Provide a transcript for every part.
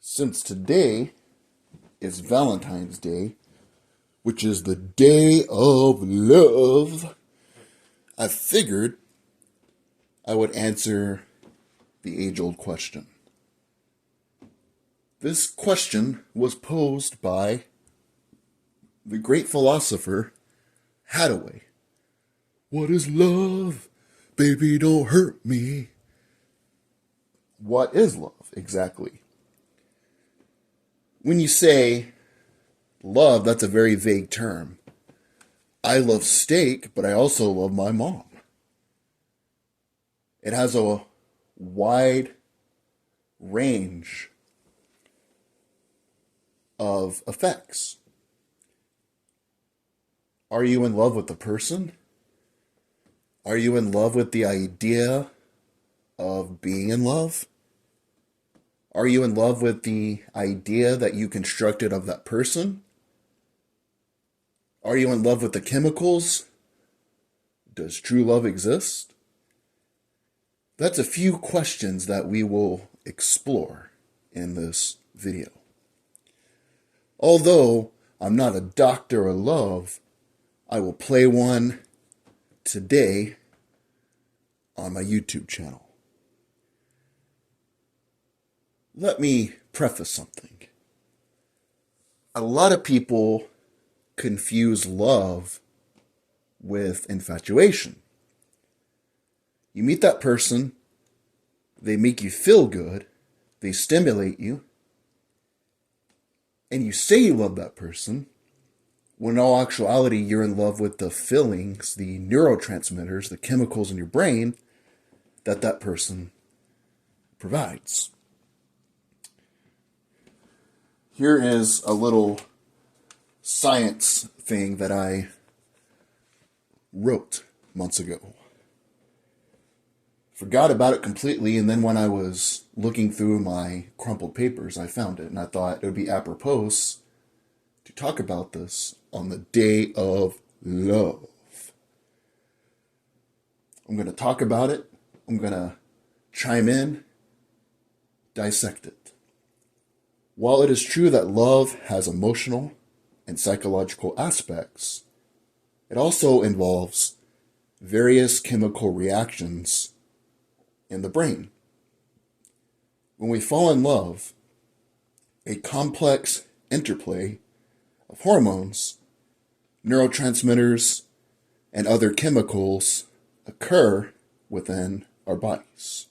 Since today is Valentine's Day, which is the day of love, I figured I would answer the age-old question. This question was posed by the great philosopher Hathaway. What is love? Baby, don't hurt me. What is love exactly? When you say love, that's a very vague term. I love steak, but I also love my mom. It has a wide range of effects. Are you in love with the person? Are you in love with the idea of being in love? Are you in love with the idea that you constructed of that person? Are you in love with the chemicals? Does true love exist? That's a few questions that we will explore in this video. Although I'm not a doctor of love, I will play one today on my YouTube channel. Let me preface something. A lot of people confuse love with infatuation. You meet that person, they make you feel good, they stimulate you, and you say you love that person, when in all actuality you're in love with the feelings, the neurotransmitters, the chemicals in your brain that person provides. Here is a little science thing that I wrote months ago. Forgot about it completely, and then when I was looking through my crumpled papers, I found it, and I thought it would be apropos to talk about this on the day of love. I'm going to talk about it. I'm going to chime in, dissect it. While it is true that love has emotional and psychological aspects, it also involves various chemical reactions in the brain. When we fall in love, a complex interplay of hormones, neurotransmitters, and other chemicals occur within our bodies.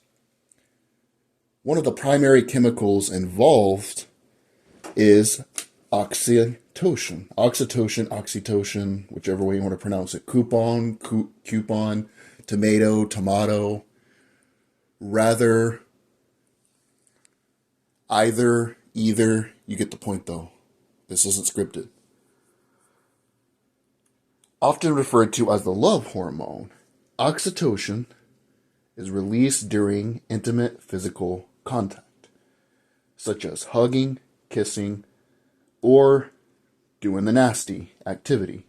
One of the primary chemicals involved is oxytocin, whichever way you want to pronounce it. Coupon, tomato, rather, either, you get the point though. This isn't scripted. Often referred to as the love hormone, oxytocin is released during intimate physical contact, such as hugging, kissing, or doing the nasty activity,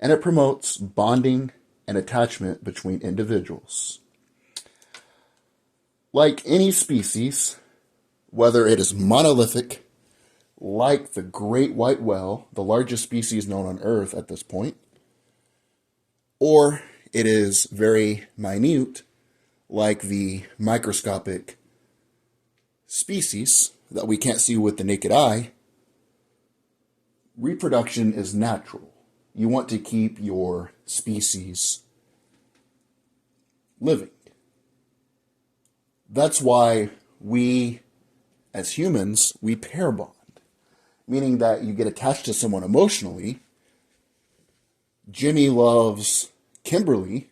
and it promotes bonding and attachment between individuals. Like any species, whether it is monolithic, like the great white whale, the largest species known on Earth at this point, or it is very minute, like the microscopic species that we can't see with the naked eye, reproduction is natural. You want to keep your species living. That's why we, as humans, we pair bond, meaning that you get attached to someone emotionally. Jimmy loves Kimberly.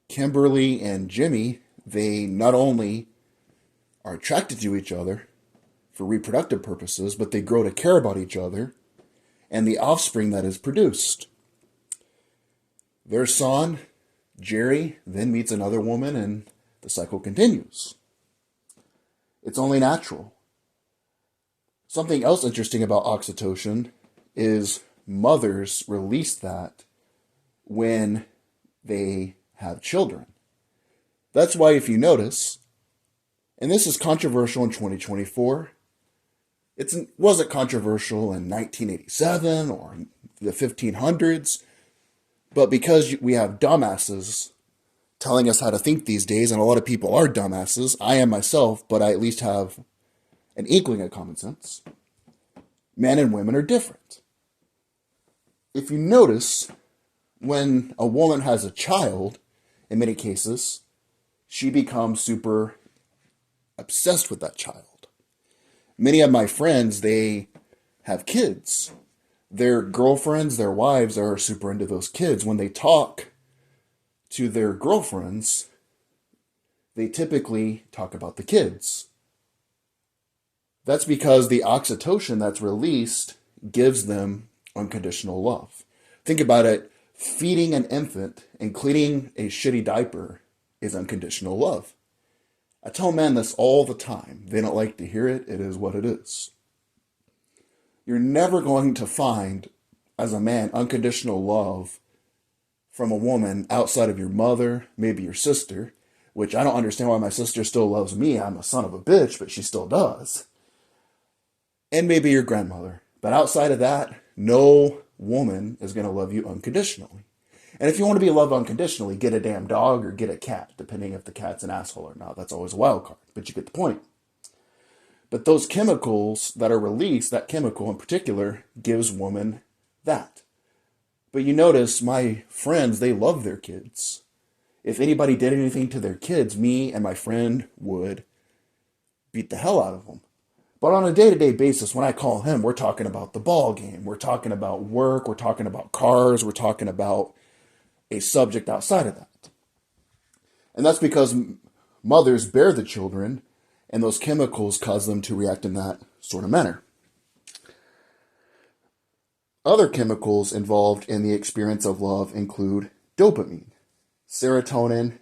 Kimberly and Jimmy, they not only are attracted to each other for reproductive purposes, but they grow to care about each other and the offspring that is produced. Their son, Jerry, then meets another woman and the cycle continues. It's only natural. Something else interesting about oxytocin is mothers release that when they have children. That's why if you notice, And this is controversial in 2024. It wasn't controversial in 1987 or the 1500s, but because we have dumbasses telling us how to think these days, and a lot of people are dumbasses, I am myself, but I at least have an inkling of common sense, men and women are different. If you notice, when a woman has a child, in many cases, she becomes super obsessed with that child. Many of my friends, they have kids. Their girlfriends, their wives are super into those kids. When they talk to their girlfriends, they typically talk about the kids. That's because the oxytocin that's released gives them unconditional love. Think about it. Feeding an infant and cleaning a shitty diaper is unconditional love. I tell men this all the time. They don't like to hear it. It is what it is. You're never going to find, as a man, unconditional love from a woman outside of your mother, maybe your sister, which I don't understand why my sister still loves me. I'm a son of a bitch, but she still does. And maybe your grandmother. But outside of that, no woman is going to love you unconditionally. And if you want to be loved unconditionally, get a damn dog or get a cat, depending if the cat's an asshole or not. That's always a wild card, but you get the point. But those chemicals that are released, that chemical in particular, gives women that. But you notice my friends, they love their kids. If anybody did anything to their kids, me and my friend would beat the hell out of them. But on a day-to-day basis, when I call him, we're talking about the ball game. We're talking about work. We're talking about cars. We're talking about a subject outside of that. And that's because mothers bear the children, and those chemicals cause them to react in that sort of manner. Other chemicals involved in the experience of love include dopamine, serotonin,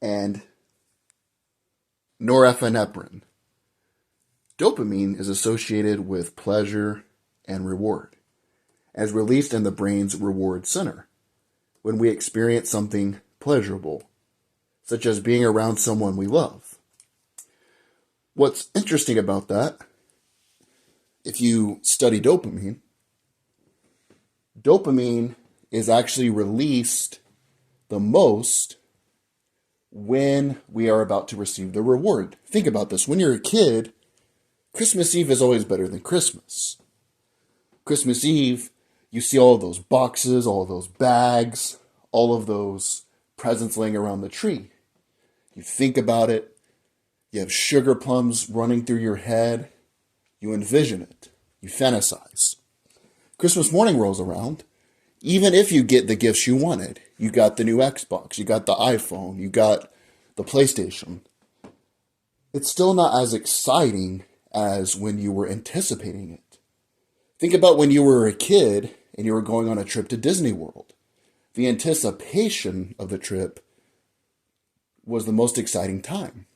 and norepinephrine. Dopamine is associated with pleasure and reward, as released in the brain's reward center when we experience something pleasurable, such as being around someone we love. What's interesting about that, if you study dopamine is actually released the most when we are about to receive the reward. Think about this. When you're a kid, Christmas Eve is always better than Christmas. Christmas Eve, you see all of those boxes, all of those bags, all of those presents laying around the tree. You think about it. You have sugar plums running through your head. You envision it. You fantasize. Christmas morning rolls around. Even if you get the gifts you wanted, you got the new Xbox, you got the iPhone, you got the PlayStation, it's still not as exciting as when you were anticipating it. Think about when you were a kid and you were going on a trip to Disney World. The anticipation of the trip was the most exciting time.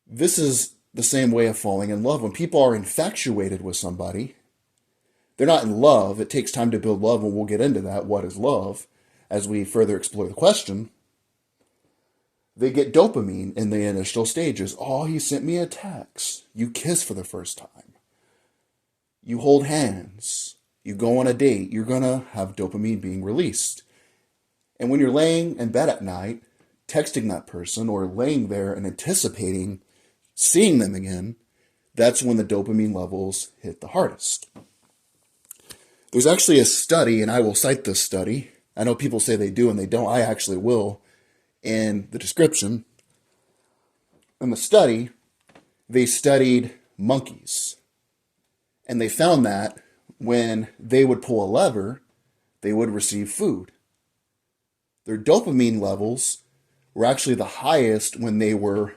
This is the same way of falling in love. When people are infatuated with somebody, they're not in love. It takes time to build love, and we'll get into that. What is love? As we further explore the question, they get dopamine in the initial stages. Oh, he sent me a text. You kiss for the first time. You hold hands. You go on a date. You're going to have dopamine being released. And when you're laying in bed at night, texting that person or laying there and anticipating seeing them again, that's when the dopamine levels hit the hardest. There's actually a study, and I will cite this study. I know people say they do and they don't. I actually will in the description. In the study, they studied monkeys. And they found that when they would pull a lever, they would receive food. Their dopamine levels were actually the highest when they were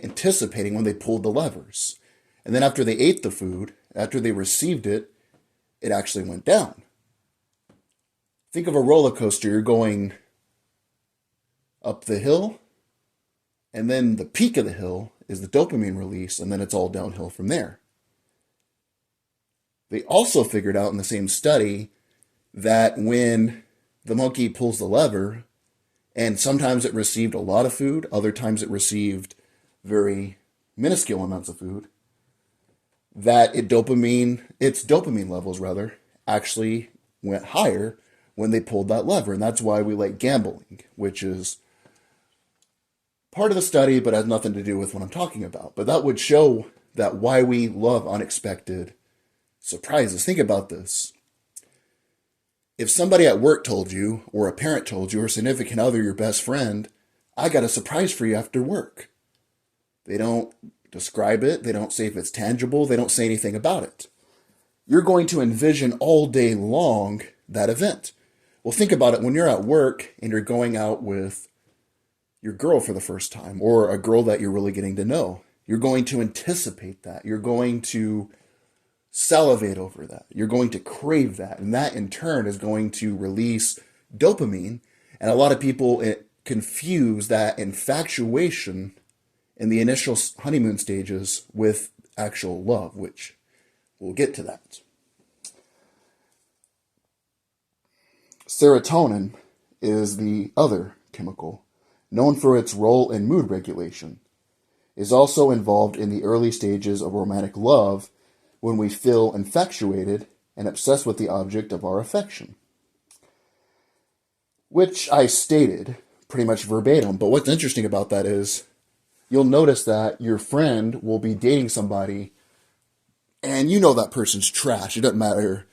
anticipating when they pulled the levers. And then after they ate the food, after they received it, it actually went down. Think of a roller coaster. You're going up the hill, and then the peak of the hill is the dopamine release, and then it's all downhill from there. They also figured out in the same study that when the monkey pulls the lever, and sometimes it received a lot of food, other times it received very minuscule amounts of food, that its dopamine levels rather, actually went higher when they pulled that lever. And that's why we like gambling, which is part of the study, but has nothing to do with what I'm talking about. But that would show that why we love unexpected surprises. Think about this. If somebody at work told you, or a parent told you, or a significant other, your best friend, I got a surprise for you after work. They don't describe it. They don't say if it's tangible. They don't say anything about it. You're going to envision all day long that event. Well, think about it when you're at work and you're going out with your girl for the first time, or a girl that you're really getting to know. You're going to anticipate that. You're going to salivate over that. You're going to crave that. And that in turn is going to release dopamine. And a lot of people confuse that infatuation in the initial honeymoon stages with actual love, which we'll get to that. Serotonin is the other chemical, known for its role in mood regulation, is also involved in the early stages of romantic love when we feel infatuated and obsessed with the object of our affection. Which I stated pretty much verbatim, but what's interesting about that is you'll notice that your friend will be dating somebody and you know that person's trash. It doesn't matter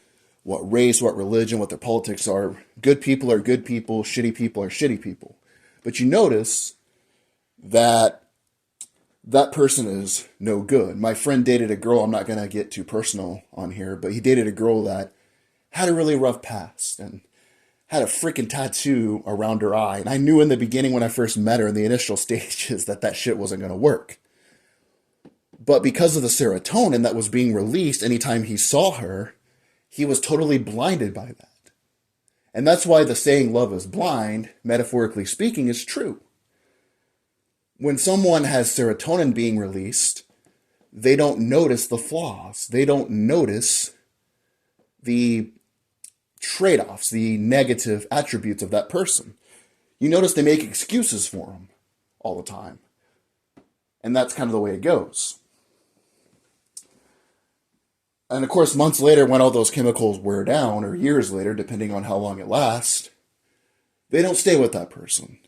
what race, what religion, what their politics are. Good people are good people, shitty people are shitty people. But you notice that that person is no good. My friend dated a girl, I'm not going to get too personal on here, but he dated a girl that had a really rough past and had a freaking tattoo around her eye. And I knew in the beginning when I first met her in the initial stages that shit wasn't going to work. But because of the serotonin that was being released anytime he saw her, he was totally blinded by that. And that's why the saying love is blind, metaphorically speaking, is true. When someone has serotonin being released, they don't notice the flaws. They don't notice the trade-offs, the negative attributes of that person. You notice they make excuses for them all the time. And that's kind of the way it goes. And of course, months later, when all those chemicals wear down, or years later, depending on how long it lasts, they don't stay with that person.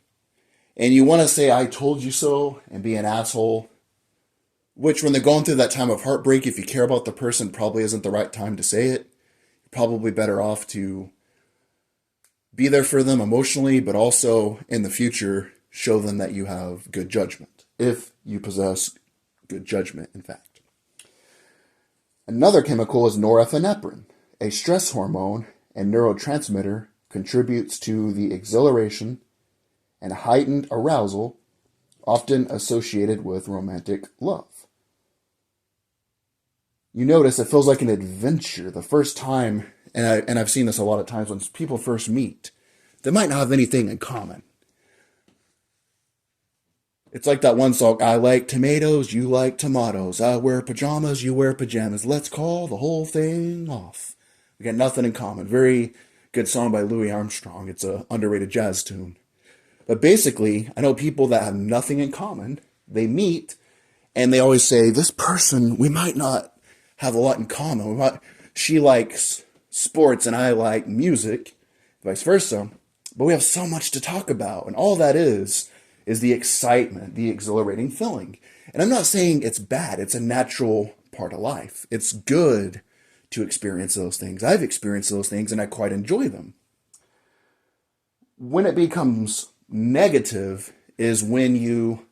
And you want to say, I told you so, and be an asshole, which when they're going through that time of heartbreak, if you care about the person, probably isn't the right time to say it. You're probably better off to be there for them emotionally, but also in the future, show them that you have good judgment, if you possess good judgment, in fact. Another chemical is norepinephrine, a stress hormone and neurotransmitter, contributes to the exhilaration and heightened arousal often associated with romantic love. You notice it feels like an adventure the first time, and I've seen this a lot of times when people first meet. They might not have anything in common. It's like that one song, I like tomatoes, you like tomatoes. I wear pajamas, you wear pajamas. Let's call the whole thing off. We got nothing in common. Very good song by Louis Armstrong. It's an underrated jazz tune. But basically, I know people that have nothing in common. They meet, and they always say, this person, we might not have a lot in common. She likes sports, and I like music, vice versa. But we have so much to talk about, and all that is the excitement, the exhilarating feeling. And I'm not saying it's bad. It's a natural part of life. It's good to experience those things. I've experienced those things, and I quite enjoy them. When it becomes negative is when you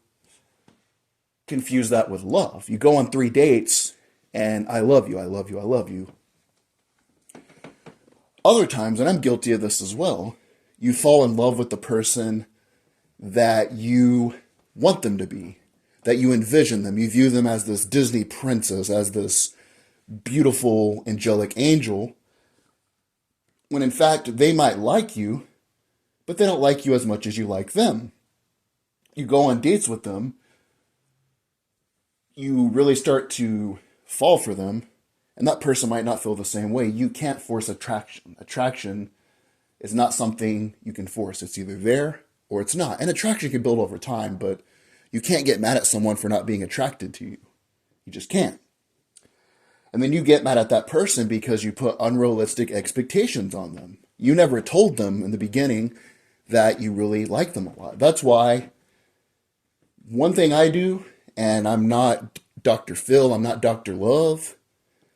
confuse that with love. You go on 3 dates and I love you, I love you, I love you. Other times, and I'm guilty of this as well, you fall in love with the person that you want them to be, that you envision them. You view them as this Disney princess, as this beautiful angelic angel, when in fact they might like you, but they don't like you as much as you like them. You go on dates with them, you really start to fall for them, and that person might not feel the same way. You can't force attraction. Attraction is not something you can force. It's either there or it's not. And attraction can build over time, but You can't get mad at someone for not being attracted to you. You just can't. And then you get mad at that person because you put unrealistic expectations on them. You never told them in the beginning that you really like them a lot. That's why one thing I do, and I'm not Dr. Phil, I'm not Dr. Love.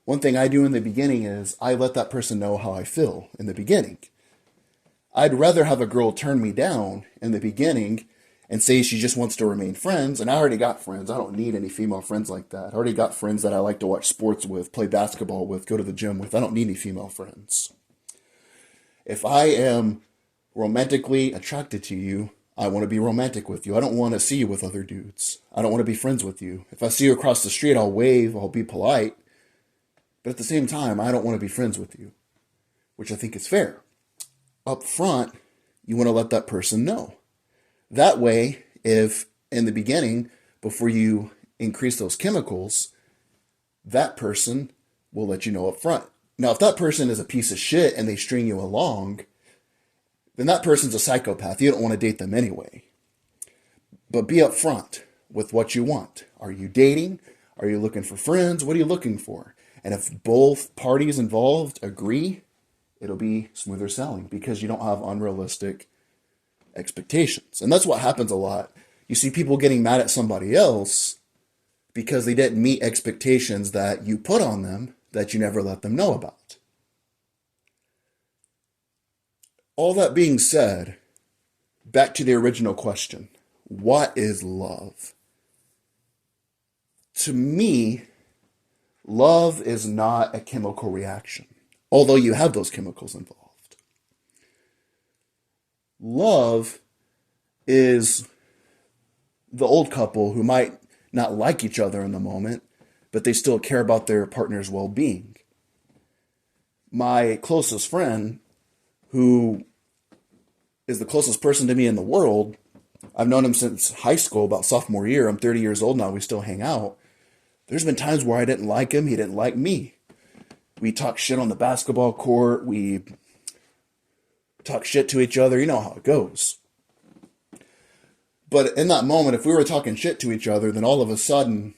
One thing I do in the beginning is I let that person know how I feel in the beginning. I'd rather have a girl turn me down in the beginning and say she just wants to remain friends, and I already got friends. I don't need any female friends like that. I already got friends that I like to watch sports with, play basketball with, go to the gym with. I don't need any female friends. If I am romantically attracted to you, I want to be romantic with you. I don't want to see you with other dudes. I don't want to be friends with you. If I see you across the street, I'll wave, I'll be polite. But at the same time, I don't want to be friends with you, which I think is fair. Up front, you want to let that person know. That way, if in the beginning, before you increase those chemicals, that person will let you know up front. Now, if that person is a piece of shit and they string you along, then that person's a psychopath. You don't want to date them anyway. But be upfront with what you want. Are you dating? Are you looking for friends? What are you looking for? And if both parties involved agree, it'll be smoother sailing because you don't have unrealistic expectations. And that's what happens a lot. You see people getting mad at somebody else because they didn't meet expectations that you put on them that you never let them know about. All that being said, back to the original question. What is love? To me, love is not a chemical reaction, although you have those chemicals involved. Love is the old couple who might not like each other in the moment, but they still care about their partner's well-being. My closest friend, who is the closest person to me in the world, I've known him since high school, about sophomore year. I'm 30 years old now. We still hang out. There's been times where I didn't like him. He didn't like me. We talk shit on the basketball court. We talk shit to each other. You know how it goes. But in that moment, if we were talking shit to each other, then all of a sudden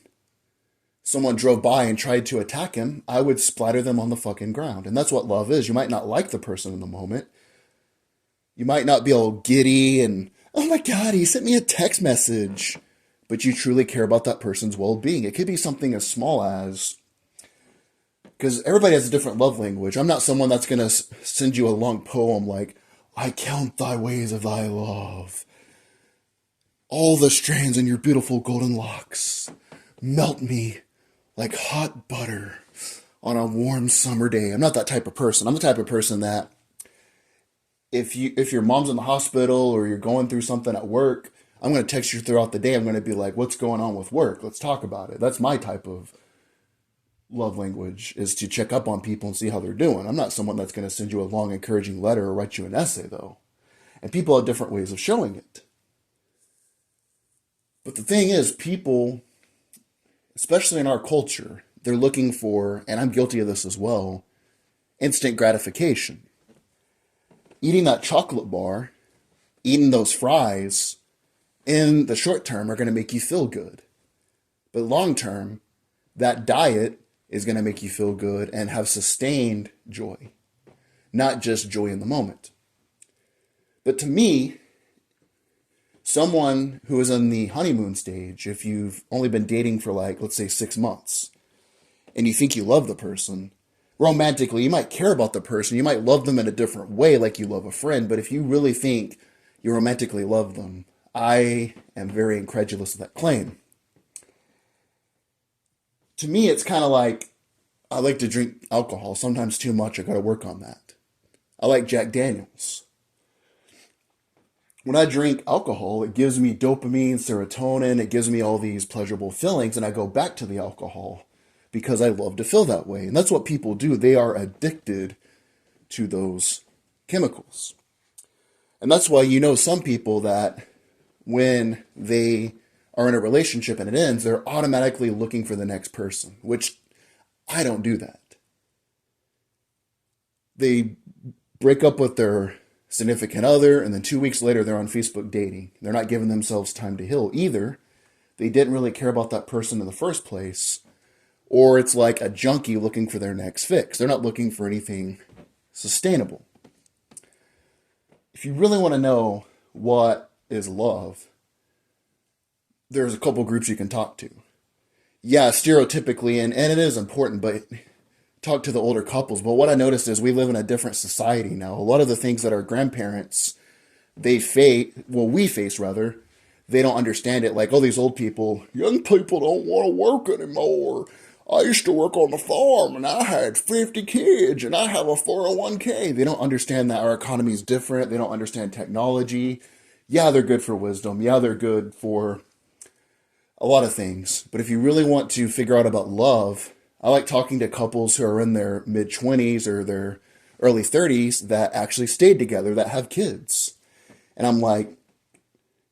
someone drove by and tried to attack him, I would splatter them on the fucking ground. And that's what love is. You might not like the person in the moment. You might not be all giddy and, oh my God, he sent me a text message. But you truly care about that person's well-being. It could be something as small as, because everybody has a different love language. I'm not someone that's going to send you a long poem like, I count thy ways of thy love. All the strands in your beautiful golden locks melt me like hot butter on a warm summer day. I'm not that type of person. I'm the type of person that if your mom's in the hospital or you're going through something at work, I'm going to text you throughout the day. I'm going to be like, what's going on with work? Let's talk about it. That's my type of love language, is to check up on people and see how they're doing. I'm not someone that's going to send you a long, encouraging letter or write you an essay, though. And people have different ways of showing it. But the thing is, people, especially in our culture, they're looking for, and I'm guilty of this as well, instant gratification. Eating that chocolate bar, eating those fries, in the short term are going to make you feel good. But long term, that diet is going to make you feel good and have sustained joy, not just joy in the moment. But to me, someone who is in the honeymoon stage, if you've only been dating for like, let's say 6 months, and you think you love the person, romantically, you might care about the person, you might love them in a different way like you love a friend, but if you really think you romantically love them, I am very incredulous of that claim. To me, it's kind of like, I like to drink alcohol, sometimes too much. I got to work on that. I like Jack Daniels. When I drink alcohol, it gives me dopamine, serotonin, it gives me all these pleasurable feelings, and I go back to the alcohol because I love to feel that way. And that's what people do. They are addicted to those chemicals. And that's why you know some people that when they are in a relationship and it ends, they're automatically looking for the next person, which I don't do that. They break up with their significant other, and then 2 weeks later, they're on Facebook dating. They're not giving themselves time to heal either, they didn't really care about that person in the first place, or it's like a junkie looking for their next fix. They're not looking for anything sustainable. If you really want to know what is love, there's a couple groups you can talk to. Yeah, stereotypically, and it is important, but talk to the older couples. But what I noticed is we live in a different society now. A lot of the things that our grandparents, we face rather, they don't understand it. Like, oh, these old people, young people don't want to work anymore. I used to work on the farm and I had 50 kids and I have a 401k. They don't understand that our economy is different. They don't understand technology. Yeah, they're good for wisdom. Yeah, they're good for a lot of things. But if you really want to figure out about love, I like talking to couples who are in their mid 20s or their early 30s that actually stayed together, that have kids. And I'm like,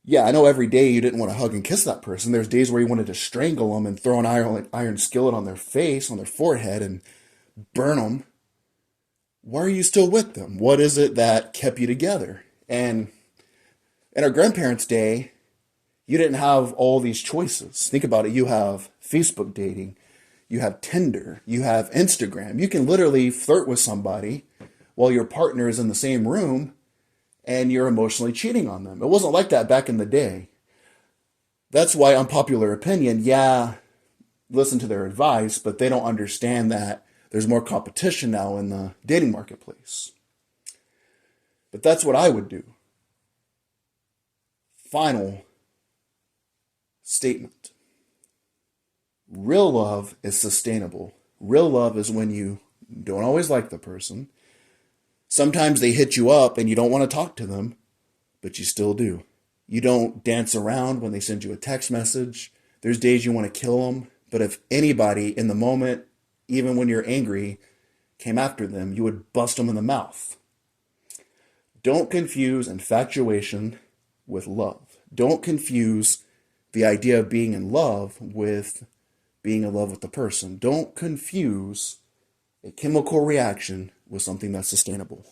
yeah, I know every day you didn't want to hug and kiss that person. There's days where you wanted to strangle them and throw an iron skillet on their face, on their forehead, and burn them. Why are you still with them? What is it that kept you together? And in our grandparents' day, you didn't have all these choices. Think about it. You have Facebook dating. You have Tinder. You have Instagram. You can literally flirt with somebody while your partner is in the same room and you're emotionally cheating on them. It wasn't like that back in the day. That's why, unpopular opinion, yeah, listen to their advice, but they don't understand that there's more competition now in the dating marketplace. But that's what I would do. Final statement. Real love is sustainable. Real love is when you don't always like the person. Sometimes they hit you up and you don't want to talk to them, but you still do. You don't dance around when they send you a text message. There's days you want to kill them, but if anybody in the moment, even when you're angry, came after them, you would bust them in the mouth. Don't confuse infatuation with love. Don't confuse the idea of being in love with being in love with the person. Don't confuse a chemical reaction with something that's sustainable.